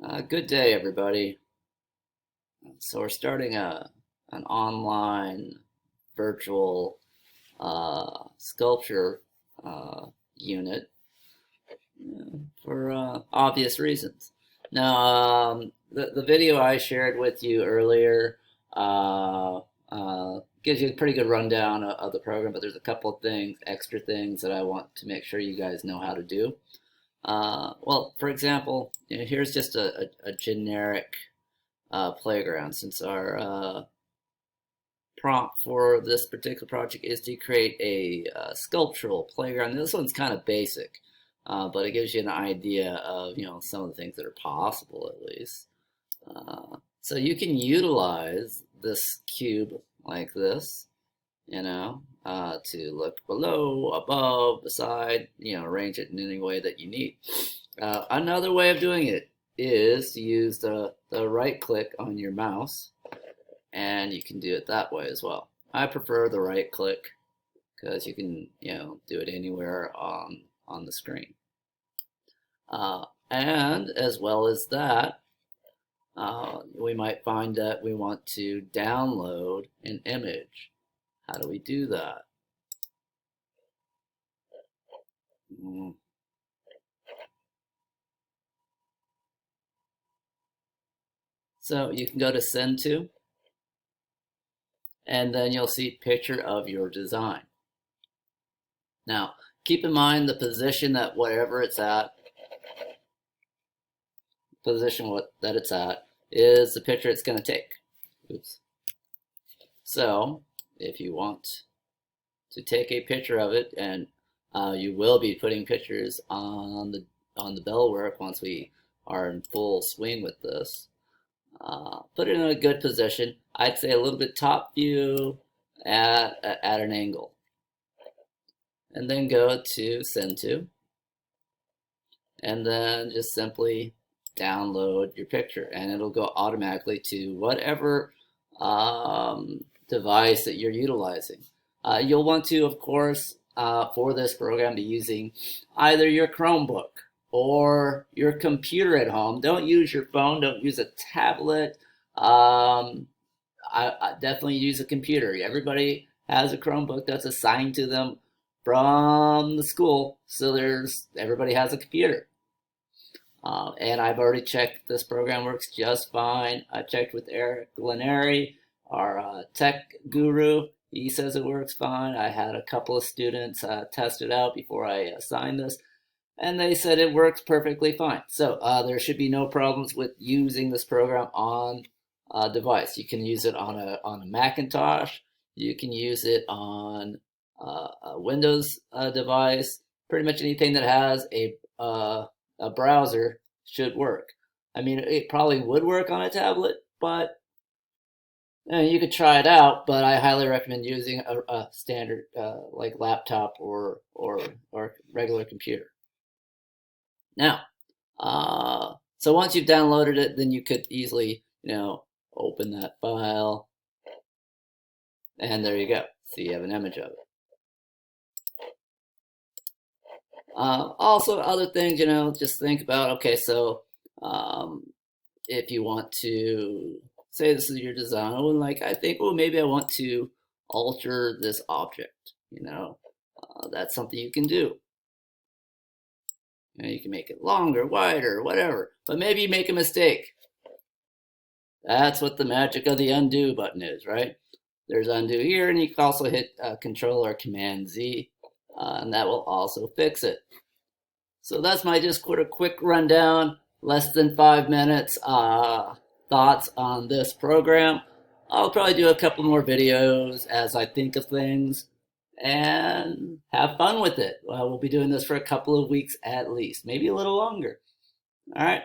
Good day, everybody. So we're starting an online virtual sculpture uh, unit for obvious reasons. Now, the video I shared with you earlier uh, gives you a pretty good rundown of the program, but there's a couple of things, extra things that I want to make sure you guys know how to do. Well, for example, here's just a generic playground, since our prompt for this particular project is to create a sculptural playground. This one's kind of basic, but it gives you an idea of some of the things that are possible at least. So you can utilize this cube like this, to look below, above, beside, arrange it in any way that you need. Another way of doing it is to use the right click on your mouse, and you can do it that way as well. I prefer the right click because you can do it anywhere on the screen. And as well as that, we might find that we want to download an image. How do we do that? So you can go to send to, and then you'll see picture of your design. Now, keep in mind the position that whatever it's at, that it's at is the picture it's going to take. Oops. So if you want to take a picture of it, and you will be putting pictures on the bell work once we are in full swing with this. Put it in a good position. I'd say a little bit top view at an angle. And then go to send to. And then just simply download your picture. And it'll go automatically to whatever device that you're utilizing. You'll want to, of course, for this program, be using either your Chromebook or your computer at home. Don't use your phone. Don't use a tablet. I definitely use a computer. Everybody has a Chromebook that's assigned to them from the school, so everybody has a computer. And I've already checked this program works just fine. I checked with Eric Glenary, our tech guru. He says it works fine. I had a couple of students test it out before I assigned this, and they said it works perfectly fine. So there should be no problems with using this program on a device. You can use it on a Macintosh. You can use it on a Windows device. Pretty much anything that has a browser should work. I mean, it probably would work on a tablet, but you could try it out. But I highly recommend using a standard like laptop or regular computer. Now, so once you've downloaded it, then you could easily, open that file, and there you go. So you have an image of it. Also, other things, just think about, okay, so if you want to say this is your design, like I think, well, maybe I want to alter this object, that's something you can do. You can make it longer, wider, whatever, but maybe you make a mistake. That's what the magic of the undo button is, right? There's undo here, and you can also hit Control or Command Z, and that will also fix it. So that's my just quick rundown, less than 5 minutes, thoughts on this program. I'll probably do a couple more videos as I think of things, and have fun with it. We'll be doing this for a couple of weeks at least, maybe a little longer. All right,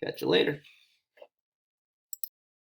catch you later.